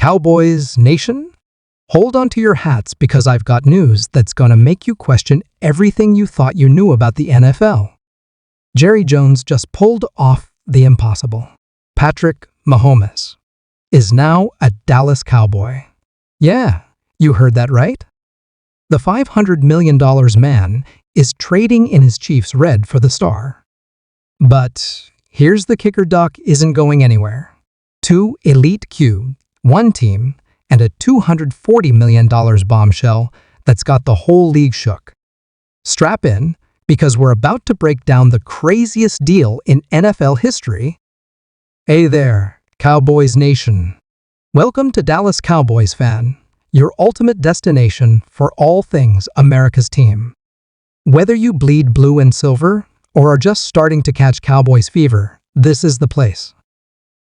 Cowboys Nation? Hold on to your hats because I've got news that's gonna make you question everything you thought you knew about the NFL. Jerry Jones just pulled off the impossible. Patrick Mahomes is now a Dallas Cowboy. Yeah, you heard that right. The $500 million man is trading in his Chiefs red for the star. But here's the kicker: Doc isn't going anywhere. 2 elite Q, 1 team, and a $240 million bombshell that's got the whole league shook. Strap in, because we're about to break down the craziest deal in NFL history. Hey there, Cowboys Nation. Welcome to Dallas Cowboys fan, your ultimate destination for all things America's team. Whether you bleed blue and silver or are just starting to catch Cowboys fever, this is the place.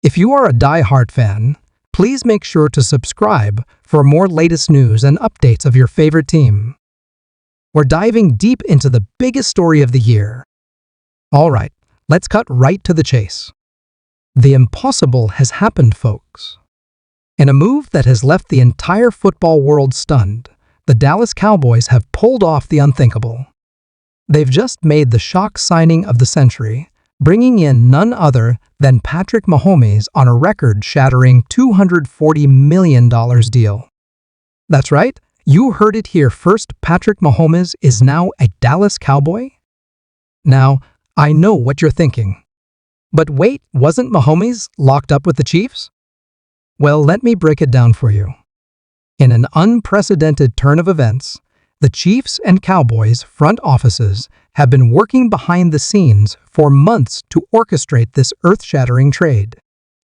If you are a die-hard fan, please make sure to subscribe for more latest news and updates of your favorite team. We're diving deep into the biggest story of the year. All right, let's cut right to the chase. The impossible has happened, folks. In a move that has left the entire football world stunned, the Dallas Cowboys have pulled off the unthinkable. They've just made the shock signing of the century, bringing in none other than Patrick Mahomes on a record-shattering $240 million deal. That's right, you heard it here first. Patrick Mahomes is now a Dallas Cowboy? Now, I know what you're thinking. But wait, wasn't Mahomes locked up with the Chiefs? Well, let me break it down for you. In an unprecedented turn of events, the Chiefs and Cowboys front offices have been working behind the scenes for months to orchestrate this earth-shattering trade.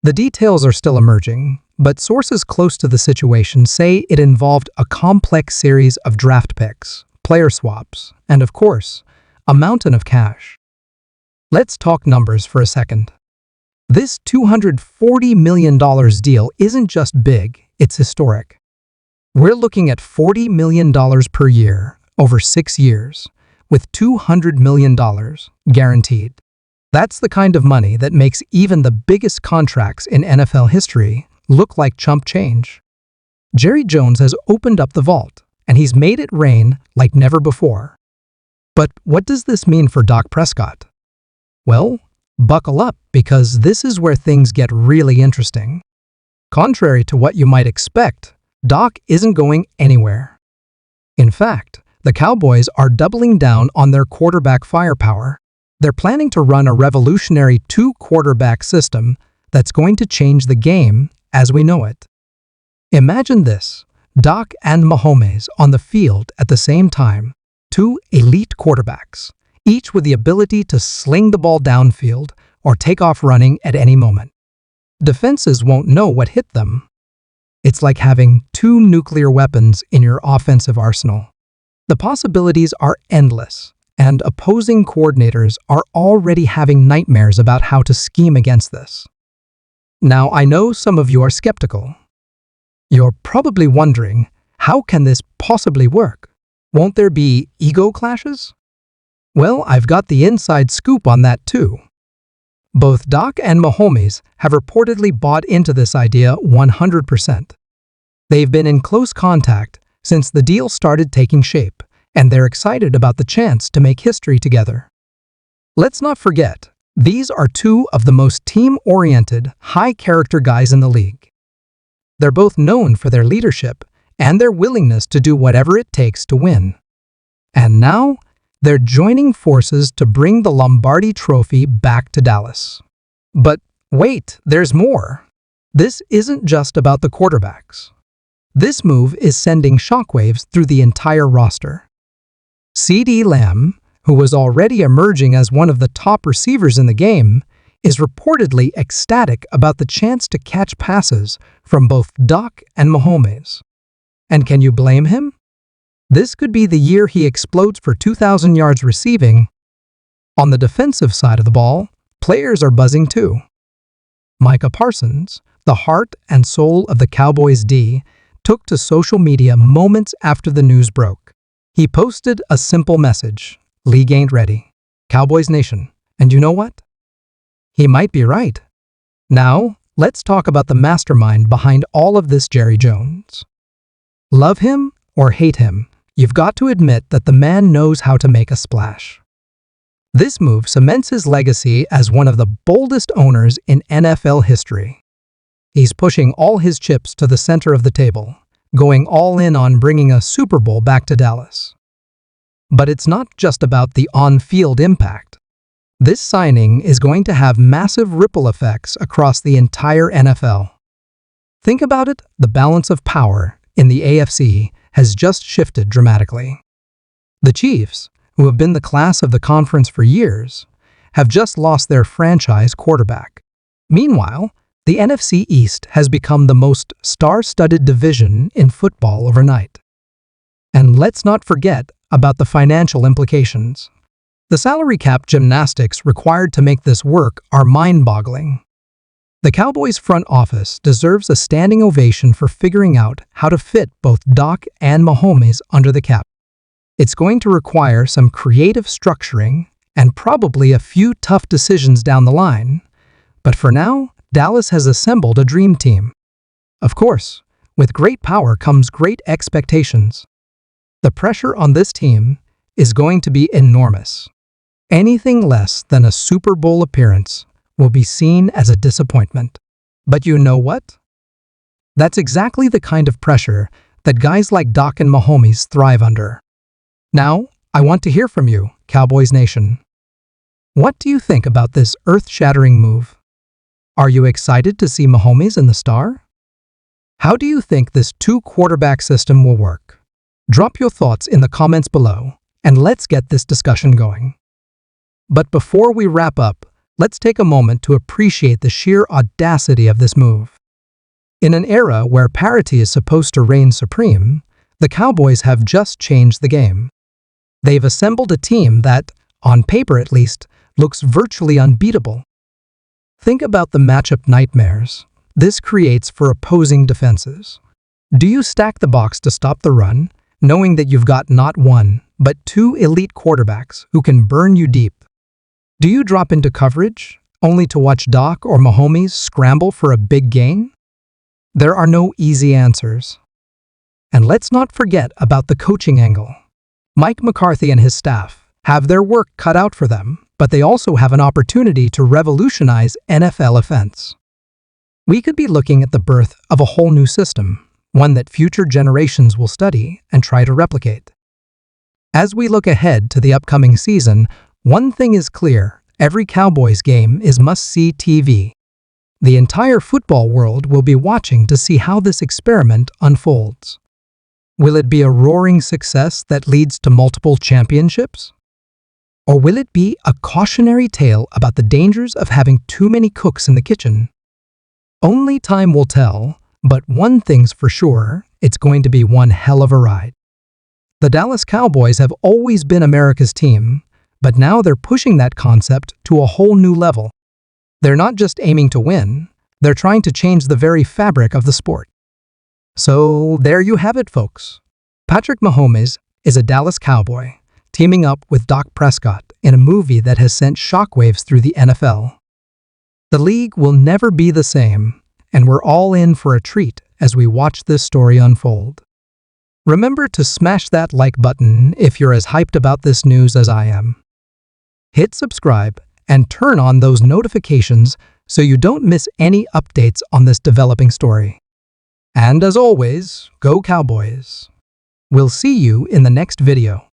The details are still emerging, but sources close to the situation say it involved a complex series of draft picks, player swaps, and of course, a mountain of cash. Let's talk numbers for a second. This $240 million deal isn't just big, it's historic. We're looking at $40 million per year over 6 years, with $200 million guaranteed. That's the kind of money that makes even the biggest contracts in NFL history look like chump change. Jerry Jones has opened up the vault, and he's made it rain like never before. But what does this mean for Dak Prescott? Well, buckle up, because this is where things get really interesting. Contrary to what you might expect, Dak isn't going anywhere. In fact, the Cowboys are doubling down on their quarterback firepower. They're planning to run a revolutionary 2-quarterback system that's going to change the game as we know it. Imagine this: Dak and Mahomes on the field at the same time, 2 elite quarterbacks, each with the ability to sling the ball downfield or take off running at any moment. Defenses won't know what hit them. It's like having 2 nuclear weapons in your offensive arsenal. The possibilities are endless, and opposing coordinators are already having nightmares about how to scheme against this. Now, I know some of you are skeptical. You're probably wondering, how can this possibly work? Won't there be ego clashes? Well, I've got the inside scoop on that too. Both Dak and Mahomes have reportedly bought into this idea 100%. They've been in close contact since the deal started taking shape, and they're excited about the chance to make history together. Let's not forget, these are 2 of the most team-oriented, high-character guys in the league. They're both known for their leadership and their willingness to do whatever it takes to win. And now, they're joining forces to bring the Lombardi Trophy back to Dallas. But wait, there's more. This isn't just about the quarterbacks. This move is sending shockwaves through the entire roster. CeeDee Lamb, who was already emerging as one of the top receivers in the game, is reportedly ecstatic about the chance to catch passes from both Dak and Mahomes. And can you blame him? This could be the year he explodes for 2,000 yards receiving. On the defensive side of the ball, players are buzzing too. Micah Parsons, the heart and soul of the Cowboys D, took to social media moments after the news broke. He posted a simple message: "League ain't ready. Cowboys Nation." And you know what? He might be right. Now, let's talk about the mastermind behind all of this, Jerry Jones. Love him or hate him, you've got to admit that the man knows how to make a splash. This move cements his legacy as one of the boldest owners in NFL history. He's pushing all his chips to the center of the table, going all in on bringing a Super Bowl back to Dallas. But it's not just about the on-field impact. This signing is going to have massive ripple effects across the entire NFL. Think about it, the balance of power in the AFC has just shifted dramatically. The Chiefs, who have been the class of the conference for years, have just lost their franchise quarterback. Meanwhile, the NFC East has become the most star-studded division in football overnight. And let's not forget about the financial implications. The salary cap gymnastics required to make this work are mind-boggling. The Cowboys front office deserves a standing ovation for figuring out how to fit both Dak and Mahomes under the cap. It's going to require some creative structuring and probably a few tough decisions down the line. But for now, Dallas has assembled a dream team. Of course, with great power comes great expectations. The pressure on this team is going to be enormous. Anything less than a Super Bowl appearance will be seen as a disappointment. But you know what? That's exactly the kind of pressure that guys like Dak and Mahomes thrive under. Now, I want to hear from you, Cowboys Nation. What do you think about this earth-shattering move? Are you excited to see Mahomes in the star? How do you think this two-quarterback system will work? Drop your thoughts in the comments below, and let's get this discussion going. But before we wrap up, let's take a moment to appreciate the sheer audacity of this move. In an era where parity is supposed to reign supreme, the Cowboys have just changed the game. They've assembled a team that, on paper at least, looks virtually unbeatable. Think about the matchup nightmares this creates for opposing defenses. Do you stack the box to stop the run, knowing that you've got not one, but two elite quarterbacks who can burn you deep? Do you drop into coverage, only to watch Dak or Mahomes scramble for a big gain? There are no easy answers. And let's not forget about the coaching angle. Mike McCarthy and his staff have their work cut out for them, but they also have an opportunity to revolutionize NFL offense. We could be looking at the birth of a whole new system, one that future generations will study and try to replicate. As we look ahead to the upcoming season, one thing is clear: every Cowboys game is must-see TV. The entire football world will be watching to see how this experiment unfolds. Will it be a roaring success that leads to multiple championships? Or will it be a cautionary tale about the dangers of having too many cooks in the kitchen? Only time will tell, but one thing's for sure, it's going to be one hell of a ride. The Dallas Cowboys have always been America's team, but now they're pushing that concept to a whole new level. They're not just aiming to win, they're trying to change the very fabric of the sport. So there you have it, folks. Patrick Mahomes is a Dallas Cowboy, teaming up with Dak Prescott in a movie that has sent shockwaves through the NFL. The league will never be the same, and we're all in for a treat as we watch this story unfold. Remember to smash that like button if you're as hyped about this news as I am. Hit subscribe and turn on those notifications so you don't miss any updates on this developing story. And as always, go Cowboys! We'll see you in the next video.